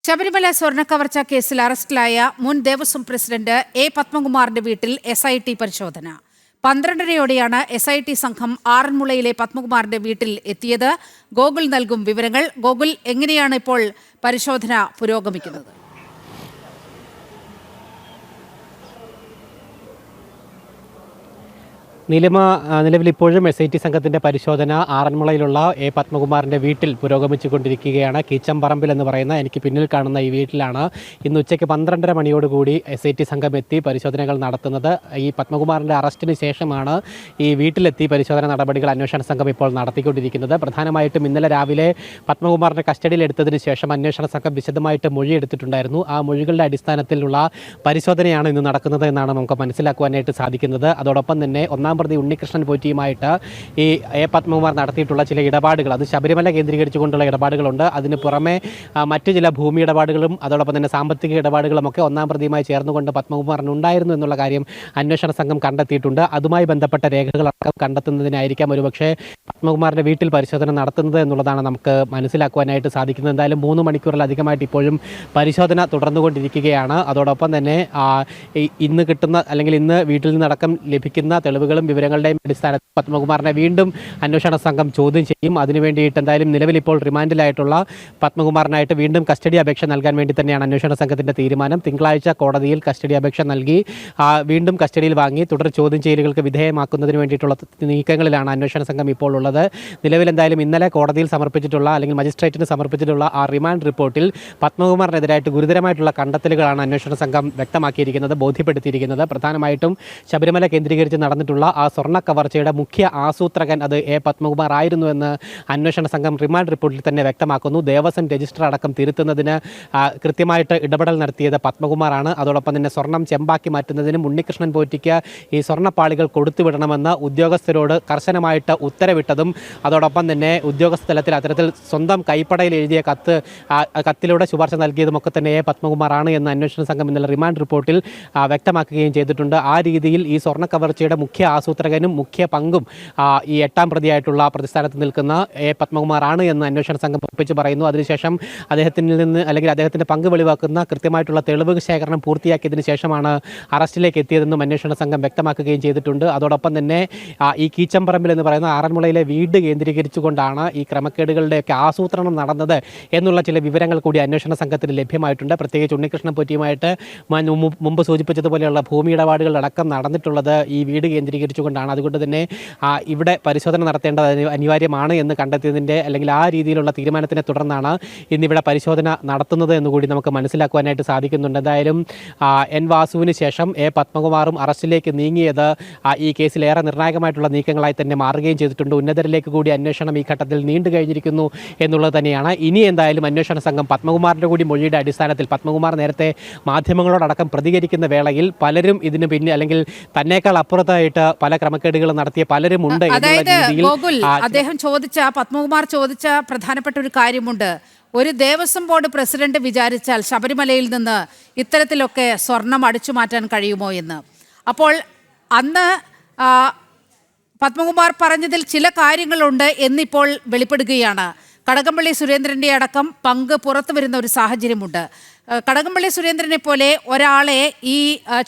ശബരിമല സ്വർണ്ണക്കവർച്ച കേസിൽ അറസ്റ്റിലായ മുൻ ദേവസ്വം പ്രസിഡന്റ് എ പത്മകുമാറിന്റെ വീട്ടിൽ SIT പരിശോധന. 12:30-യോടെയാണ് SIT സംഘം ആറന്മുളയിലെ പത്മകുമാറിന്റെ വീട്ടിൽ എത്തിയത്. ഗോകുൽ നൽകും വിവരങ്ങൾ. ഗോകുൽ, എങ്ങനെയാണ് ഇപ്പോൾ പരിശോധന പുരോഗമിക്കുന്നത്? നിലവിൽ ഇപ്പോഴും SIT സംഘത്തിൻ്റെ പരിശോധന ആറന്മുളയിലുള്ള എ പത്മകുമാറിൻ്റെ വീട്ടിൽ പുരോഗമിച്ചുകൊണ്ടിരിക്കുകയാണ്. കീച്ചമ്പറമ്പിൽ എന്ന് പറയുന്ന എനിക്ക് പിന്നിൽ കാണുന്ന ഈ വീട്ടിലാണ് ഇന്ന് ഉച്ചയ്ക്ക് 12:30 മണിയോടുകൂടി SIT സംഘം എത്തി പരിശോധനകൾ നടത്തുന്നത്. ഈ പത്മകുമാറിൻ്റെ അറസ്റ്റിന് ശേഷമാണ് ഈ വീട്ടിലെത്തി പരിശോധന നടപടികൾ അന്വേഷണ സംഘം ഇപ്പോൾ നടത്തിക്കൊണ്ടിരിക്കുന്നത്. പ്രധാനമായിട്ടും ഇന്നലെ രാവിലെ പത്മകുമാറിൻ്റെ കസ്റ്റഡിയിലെടുത്തതിന് ശേഷം അന്വേഷണ സംഘം വിശദമായിട്ട് മൊഴിയെടുത്തിട്ടുണ്ടായിരുന്നു. ആ മൊഴികളുടെ അടിസ്ഥാനത്തിലുള്ള പരിശോധനയാണ് ഇന്ന് നടക്കുന്നത് എന്നാണ് നമുക്ക് മനസ്സിലാക്കുവാനായിട്ട് സാധിക്കുന്നത്. അതോടൊപ്പം തന്നെ ഒന്നാം പ്രതി ഉണ്ണികൃഷ്ണൻ പോറ്റിയുമായിട്ട് ഈ എ പത്മകുമാർ നടത്തിയിട്ടുള്ള ചില ഇടപാടുകൾ, അത് ശബരിമല കേന്ദ്രീകരിച്ചുകൊണ്ടുള്ള ഇടപാടുകളുണ്ട്. അതിന് പുറമെ മറ്റു ചില ഭൂമി ഇടപാടുകളും അതോടൊപ്പം തന്നെ സാമ്പത്തിക ഇടപാടുകളും ഒക്കെ ഒന്നാം പ്രതിയുമായി ചേർന്നുകൊണ്ട് പത്മകുമാറിനുണ്ടായിരുന്നു എന്നുള്ള കാര്യം അന്വേഷണ സംഘം കണ്ടെത്തിയിട്ടുണ്ട്. അതുമായി ബന്ധപ്പെട്ട രേഖകളടക്കം കണ്ടെത്തുന്നതിനായിരിക്കാം ഒരുപക്ഷെ പത്മകുമാറിൻ്റെ വീട്ടിൽ പരിശോധന നടത്തുന്നത് എന്നുള്ളതാണ് നമുക്ക് മനസ്സിലാക്കുവാനായിട്ട് സാധിക്കുന്നത്. എന്തായാലും 3 മണിക്കൂറിലധികമായിട്ട് ഇപ്പോഴും പരിശോധന തുടർന്നുകൊണ്ടിരിക്കുകയാണ്. അതോടൊപ്പം തന്നെ ഇന്ന് കിട്ടുന്ന അല്ലെങ്കിൽ ഇന്ന് വീട്ടിൽ നിന്നടക്കം ലഭിക്കുന്ന തെളിവുകളും വിവരങ്ങളുടെയും അടിസ്ഥാനത്തിൽ പത്മകുമാറിനെ വീണ്ടും അന്വേഷണ സംഘം ചോദ്യം ചെയ്യും. അതിനുവേണ്ടിയിട്ട് എന്തായാലും നിലവിൽ ഇപ്പോൾ റിമാൻഡിലായിട്ടുള്ള പത്മകുമാറിനായിട്ട് വീണ്ടും കസ്റ്റഡി അപേക്ഷ നൽകാൻ വേണ്ടി തന്നെയാണ് അന്വേഷണ സംഘത്തിൻ്റെ തീരുമാനം. തിങ്കളാഴ്ച കോടതിയിൽ കസ്റ്റഡി അപേക്ഷ നൽകി വീണ്ടും കസ്റ്റഡിയിൽ വാങ്ങി തുടർ ചോദ്യം ചെയ്യലുകൾക്ക് വിധേയമാക്കുന്നതിന് വേണ്ടിയിട്ടുള്ള നീക്കങ്ങളിലാണ് അന്വേഷണ സംഘം ഇപ്പോൾ ഉള്ളത്. നിലവിൽ എന്തായാലും ഇന്നലെ കോടതിയിൽ സമർപ്പിച്ചിട്ടുള്ള അല്ലെങ്കിൽ മജിസ്ട്രേറ്റിന് സമർപ്പിച്ചിട്ടുള്ള ആ റിമാൻഡ് റിപ്പോർട്ടിൽ പത്മകുമാറിനെതിരായിട്ട് ഗുരുതരമായിട്ടുള്ള കണ്ടെത്തലുകളാണ് അന്വേഷണ സംഘം വ്യക്തമാക്കിയിരിക്കുന്നത്, ബോധ്യപ്പെടുത്തിയിരിക്കുന്നത്. പ്രധാനമായിട്ടും ശബരിമല കേന്ദ്രീകരിച്ച് നടന്നിട്ടുള്ള ആ സ്വർണ്ണ കവർച്ചയുടെ മുഖ്യ ആസൂത്രകൻ അത് എ പത്മകുമാർ ആയിരുന്നുവെന്ന് അന്വേഷണ സംഘം റിമാൻഡ് റിപ്പോർട്ടിൽ തന്നെ വ്യക്തമാക്കുന്നു. ദേവസ്വം രജിസ്റ്റർ അടക്കം തിരുത്തുന്നതിന് കൃത്യമായിട്ട് ഇടപെടൽ നടത്തിയത് പത്മകുമാറാണ്. അതോടൊപ്പം തന്നെ സ്വർണം ചെമ്പാക്കി മാറ്റുന്നതിനും ഉണ്ണികൃഷ്ണൻ പോറ്റിക്ക് ഈ സ്വർണ്ണപ്പാളികൾ കൊടുത്തുവിടണമെന്ന് ഉദ്യോഗസ്ഥരോട് കർശനമായിട്ട് ഉത്തരവിട്ടതും അതോടൊപ്പം തന്നെ ഉദ്യോഗസ്ഥ തലത്തിൽ അത്തരത്തിൽ സ്വന്തം കൈപ്പടയിൽ എഴുതിയ കത്തിലൂടെ ശുപാർശ നൽകിയതുമൊക്കെ തന്നെ എ പത്മകുമാറാണ് എന്ന് അന്വേഷണ സംഘം ഇന്നലെ റിമാൻഡ് റിപ്പോർട്ടിൽ വ്യക്തമാക്കുകയും ചെയ്തിട്ടുണ്ട്. ആ രീതിയിൽ ഈ സ്വർണ്ണ കവർച്ചയുടെ മുഖ്യ ആസൂത്രകനും മുഖ്യ പങ്കും ഈ 8ാം പ്രതിയായിട്ടുള്ള പ്രതിസ്ഥാനത്ത് നിൽക്കുന്ന എ പത്മകുമാറാണ് എന്ന് അന്വേഷണ സംഘം ഉറപ്പിച്ച് പറയുന്നു. അതിനുശേഷം അദ്ദേഹത്തിൽ നിന്ന് അല്ലെങ്കിൽ അദ്ദേഹത്തിൻ്റെ പങ്ക് വെളിവാക്കുന്ന കൃത്യമായിട്ടുള്ള തെളിവ് ശേഖരണം പൂർത്തിയാക്കിയതിന് ശേഷമാണ് അറസ്റ്റിലേക്ക് എത്തിയതെന്നും അന്വേഷണ സംഘം വ്യക്തമാക്കുകയും ചെയ്തിട്ടുണ്ട്. അതോടൊപ്പം തന്നെ ഈ കീച്ചമ്പറമ്പിൽ എന്ന് പറയുന്ന ആറന്മുളയിലെ വീട് കേന്ദ്രീകരിച്ചുകൊണ്ടാണ് ഈ ക്രമക്കേടുകളുടെയൊക്കെ ആസൂത്രണം നടന്നത് എന്നുള്ള ചില വിവരങ്ങൾ കൂടി അന്വേഷണ സംഘത്തിന് ലഭ്യമായിട്ടുണ്ട്. പ്രത്യേകിച്ച് ഉണ്ണികൃഷ്ണൻ പോറ്റിയുമായിട്ട് മുമ്പ് സൂചിപ്പിച്ചതുപോലെയുള്ള ഭൂമി ഇടപാടുകളടക്കം നടന്നിട്ടുള്ളത് ഈ വീട് കേന്ദ്രീകരിച്ചുകൊണ്ടാണ്. അതുകൊണ്ട് തന്നെ ഇവിടെ പരിശോധന നടത്തേണ്ടത് അനിവാര്യമാണ് എന്ന് കണ്ടെത്തിയതിൻ്റെ അല്ലെങ്കിൽ ആ രീതിയിലുള്ള തീരുമാനത്തിനെ തുടർന്നാണ് ഇന്നിവിടെ പരിശോധന നടത്തുന്നത് എന്നുകൂടി നമുക്ക് മനസ്സിലാക്കുവാനായിട്ട് സാധിക്കുന്നുണ്ട്. എന്തായാലും എൻ വാസുവിന് ശേഷം എ പത്മകുമാറും അറസ്റ്റിലേക്ക് നീങ്ങിയത് ഈ കേസിൽ ഏറെ നിർണായകമായിട്ടുള്ള നീക്കങ്ങളായി തന്നെ മാറുകയും ചെയ്തിട്ടുണ്ട്. ഉന്നതരിലേക്ക് കൂടി അന്വേഷണം ഈ ഘട്ടത്തിൽ നീണ്ടു കഴിഞ്ഞിരിക്കുന്നു എന്നുള്ളത് തന്നെയാണ്. ഇനി എന്തായാലും അന്വേഷണ സംഘം പത്മകുമാറിൻ്റെ കൂടി മൊഴിയുടെ അടിസ്ഥാനത്തിൽ പത്മകുമാർ നേരത്തെ മാധ്യമങ്ങളോടടക്കം പ്രതികരിക്കുന്ന വേളയിൽ പലരും ഇതിന് പിന്നെ അല്ലെങ്കിൽ തന്നേക്കാൾ അപ്പുറത്തായിട്ട് പല ക്രമക്കേടുകളും നടത്തിയ പലരും ഉണ്ട്. പത്മകുമാർ ചോദിച്ച പ്രധാനപ്പെട്ട ഒരു കാര്യമുണ്ട്. ഒരു ദേവസ്വം ബോർഡ് പ്രസിഡന്റ് വിചാരിച്ചാൽ ശബരിമലയിൽ നിന്ന് ഇത്തരത്തിലൊക്കെ സ്വർണം അടിച്ചു മാറ്റാൻ കഴിയുമോ എന്ന്. അപ്പോൾ അന്ന് പത്മകുമാർ പറഞ്ഞതിൽ ചില കാര്യങ്ങളുണ്ട് എന്നിപ്പോൾ വെളിപ്പെടുകയാണ്. കടകംപള്ളി സുരേന്ദ്രൻ്റെ അടക്കം പങ്ക് പുറത്തു വരുന്ന ഒരു സാഹചര്യമുണ്ട്. കടകംപള്ളി സുരേന്ദ്രനെ പോലെ ഒരാളെ ഈ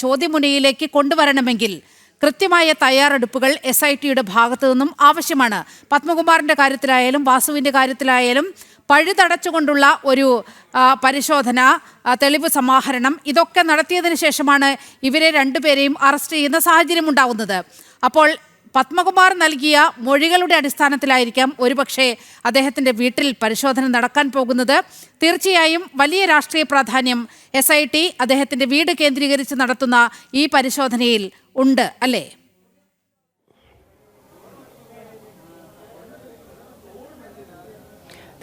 ചോദ്യമുനയിലേക്ക് കൊണ്ടുവരണമെങ്കിൽ കൃത്യമായ തയ്യാറെടുപ്പുകൾ SITയുടെ ഭാഗത്തു നിന്നും ആവശ്യമാണ്. പത്മകുമാറിൻ്റെ കാര്യത്തിലായാലും വാസുവിൻ്റെ കാര്യത്തിലായാലും പഴുതടച്ചുകൊണ്ടുള്ള ഒരു പരിശോധന, തെളിവ് സമാഹരണം, ഇതൊക്കെ നടത്തിയതിനു ശേഷമാണ് ഇവരെ രണ്ടുപേരെയും അറസ്റ്റ് ചെയ്യുന്ന സാഹചര്യം ഉണ്ടാകുന്നത്. അപ്പോൾ പത്മകുമാർ നൽകിയ മൊഴികളുടെ അടിസ്ഥാനത്തിലായിരിക്കാം ഒരുപക്ഷെ അദ്ദേഹത്തിൻ്റെ വീട്ടിൽ പരിശോധന നടക്കാൻ പോകുന്നത്. തീർച്ചയായും വലിയ രാഷ്ട്രീയ പ്രാധാന്യം SIT അദ്ദേഹത്തിൻ്റെ വീട് കേന്ദ്രീകരിച്ച് നടത്തുന്ന ഈ പരിശോധനയിൽ ഉണ്ട്, അല്ലേ?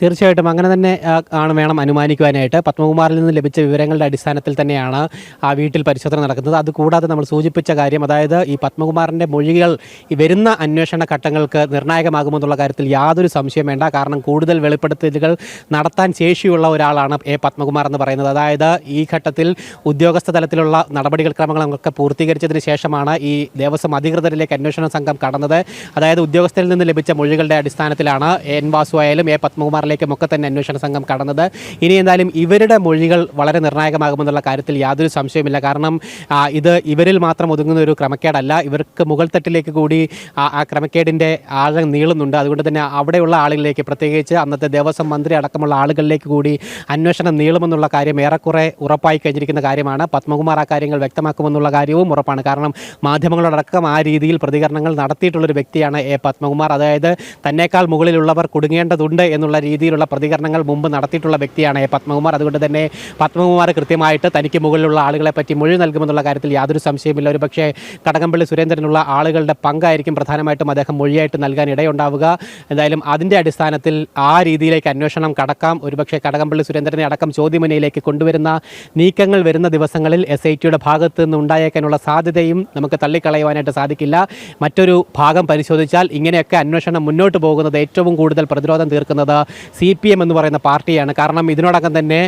തീർച്ചയായിട്ടും അങ്ങനെ തന്നെ വേണം അനുമാനിക്കുവാനായിട്ട്. പത്മകുമാറിൽ നിന്ന് ലഭിച്ച വിവരങ്ങളുടെ അടിസ്ഥാനത്തിൽ തന്നെയാണ് ആ വീട്ടിൽ പരിശോധന നടക്കുന്നത്. അതുകൂടാതെ നമ്മൾ സൂചിപ്പിച്ച കാര്യം, അതായത് ഈ പത്മകുമാറിൻ്റെ മൊഴികൾ ഈ വരുന്ന അന്വേഷണ ഘട്ടങ്ങൾക്ക് നിർണായകമാകുമെന്നുള്ള കാര്യത്തിൽ യാതൊരു സംശയം വേണ്ട. കാരണം കൂടുതൽ വെളിപ്പെടുത്തലുകൾ നടത്താൻ ശേഷിയുള്ള ഒരാളാണ് എ പത്മകുമാർ എന്ന് പറയുന്നത്. അതായത് ഈ ഘട്ടത്തിൽ ഉദ്യോഗസ്ഥ തലത്തിലുള്ള നടപടികൾ ക്രമങ്ങളൊക്കെ പൂർത്തീകരിച്ചതിന് ശേഷമാണ് ഈ ദേവസ്വം അധികൃതരിലേക്ക് അന്വേഷണ സംഘം കടന്നത്. അതായത് ഉദ്യോഗസ്ഥരിൽ നിന്ന് ലഭിച്ച മൊഴികളുടെ അടിസ്ഥാനത്തിലാണ് എൻ വാസു ആയാലും എ പത്മകുമാർ കാറിലേക്കും ഒക്കെ തന്നെ അന്വേഷണ സംഘം കടന്നത്. ഇനി എന്തായാലും ഇവരുടെ മൊഴികൾ വളരെ നിർണായകമാകുമെന്നുള്ള കാര്യത്തിൽ യാതൊരു സംശയമില്ല. കാരണം ഇത് ഇവരിൽ മാത്രം ഒതുങ്ങുന്ന ഒരു ക്രമക്കേടല്ല, ഇവർക്ക് മുകൾ തട്ടിലേക്ക് കൂടി ആ ക്രമക്കേടിൻ്റെ ആഴം നീളുന്നുണ്ട്. അതുകൊണ്ട് തന്നെ അവിടെയുള്ള ആളുകളിലേക്ക്, പ്രത്യേകിച്ച് അന്നത്തെ ദേവസ്വം മന്ത്രി അടക്കമുള്ള ആളുകളിലേക്ക് കൂടി അന്വേഷണം നീളുമെന്നുള്ള കാര്യം ഏറെക്കുറെ ഉറപ്പായി കഴിഞ്ഞിരിക്കുന്ന കാര്യമാണ്. പത്മകുമാർ ആ കാര്യങ്ങൾ വ്യക്തമാക്കുമെന്നുള്ള കാര്യവും ഉറപ്പാണ്. കാരണം മാധ്യമങ്ങളടക്കം ആ രീതിയിൽ പ്രതികരണങ്ങൾ നടത്തിയിട്ടുള്ളൊരു വ്യക്തിയാണ് എ പത്മകുമാർ. അതായത് തന്നേക്കാൾ മുകളിലുള്ളവർ കുടുങ്ങേണ്ടതുണ്ട് എന്നുള്ള രീതിയിലുള്ള പ്രതികരണങ്ങൾ മുമ്പ് നടത്തിയിട്ടുള്ള വ്യക്തിയാണ് എ പത്മകുമാർ. അതുകൊണ്ട് തന്നെ പത്മകുമാർ കൃത്യമായിട്ട് തനിക്ക് മുകളിലുള്ള ആളുകളെ പറ്റി മൊഴി നൽകുമെന്നുള്ള കാര്യത്തിൽ യാതൊരു സംശയമില്ല. ഒരു പക്ഷേ കടകംപള്ളി സുരേന്ദ്രനുള്ള ആളുകളുടെ പങ്കായിരിക്കും പ്രധാനമായിട്ടും അദ്ദേഹം മൊഴിയായിട്ട് നൽകാൻ ഇടയുണ്ടാവുക. എന്തായാലും അതിൻ്റെ അടിസ്ഥാനത്തിൽ ആ രീതിയിലേക്ക് അന്വേഷണം കടക്കാം. ഒരുപക്ഷെ കടകംപള്ളി സുരേന്ദ്രനെ അടക്കം ചോദ്യമുനയിലേക്ക് കൊണ്ടുവരുന്ന നീക്കങ്ങൾ വരുന്ന ദിവസങ്ങളിൽ SITയുടെ ഭാഗത്ത് നിന്ന് ഉണ്ടായേക്കാനുള്ള സാധ്യതയും നമുക്ക് തള്ളിക്കളയുവാനായിട്ട് സാധിക്കില്ല. മറ്റൊരു ഭാഗം പരിശോധിച്ചാൽ ഇങ്ങനെയൊക്കെ അന്വേഷണം മുന്നോട്ട് പോകുന്നത് ഏറ്റവും കൂടുതൽ പ്രതിരോധം തീർക്കുന്നത് CPM എന്ന് പറയുന്ന പാർട്ടിയാണ്. കാരണം ഇതിനോടകം തന്നെ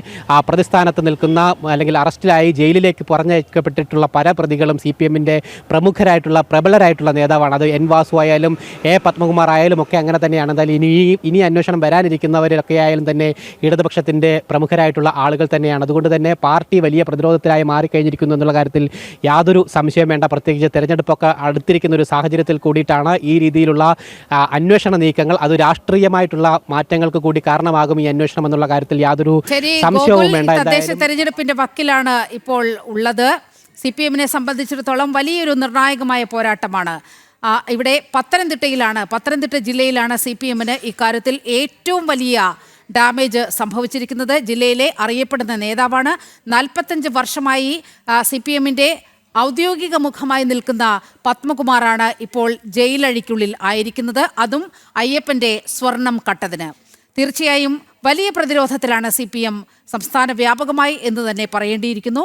പ്രതിസ്ഥാനത്ത് നിൽക്കുന്ന അല്ലെങ്കിൽ അറസ്റ്റിലായി ജയിലിലേക്ക് പറഞ്ഞയക്കപ്പെട്ടിട്ടുള്ള പല പ്രതികളും CPMൻ്റെ പ്രമുഖരായിട്ടുള്ള പ്രബലരായിട്ടുള്ള നേതാവാണ്. അത് N വാസു ആയാലും എ പത്മകുമാർ ആയാലും ഒക്കെ അങ്ങനെ തന്നെയാണ്. എന്തായാലും ഇനി അന്വേഷണം വരാനിരിക്കുന്നവരൊക്കെ ആയാലും തന്നെ ഇടതുപക്ഷത്തിൻ്റെ പ്രമുഖരായിട്ടുള്ള ആളുകൾ തന്നെയാണ്. അതുകൊണ്ട് തന്നെ പാർട്ടി വലിയ പ്രതിരോധത്തിലായി മാറിക്കഴിഞ്ഞിരിക്കുന്നു എന്നുള്ള കാര്യത്തിൽ യാതൊരു സംശയം വേണ്ട. പ്രത്യേകിച്ച് തെരഞ്ഞെടുപ്പൊക്കെ അടുത്തിരിക്കുന്ന ഒരു സാഹചര്യത്തിൽ കൂടിയിട്ടാണ് ഈ രീതിയിലുള്ള അന്വേഷണ നീക്കങ്ങൾ, അത് രാഷ്ട്രീയമായിട്ടുള്ള മാറ്റങ്ങൾക്ക് കൂടി കാരണമാകും ഈ അന്വേഷണം എന്നുള്ള കാര്യത്തിൽ യാതൊരു സംശയവും വേണ്ട. തദ്ദേശ തെരഞ്ഞെടുപ്പിന്റെ വക്കിലാണ് ഇപ്പോൾ ഉള്ളത്. CPMനെ സംബന്ധിച്ചിടത്തോളം വലിയൊരു നിർണായകമായ പോരാട്ടമാണ്. ഇവിടെ പത്തനംതിട്ട ജില്ലയിലാണ് CPMന് ഇക്കാര്യത്തിൽ ഏറ്റവും വലിയ ഡാമേജ് സംഭവിച്ചിരിക്കുന്നത്. ജില്ലയിലെ അറിയപ്പെടുന്ന നേതാവാണ്. 45 വർഷമായി CPMൻ്റെ ഔദ്യോഗിക മുഖമായി നിൽക്കുന്ന പത്മകുമാറാണ് ഇപ്പോൾ ജയിലഴിക്കുള്ളിൽ ആയിരിക്കുന്നത്, അതും അയ്യപ്പൻ്റെ സ്വർണം കട്ടതിന്. തീർച്ചയായും വലിയ പ്രതിരോധത്തിലാണ് CPM സംസ്ഥാന വ്യാപകമായി എന്ന് തന്നെ പറയേണ്ടിയിരിക്കുന്നു.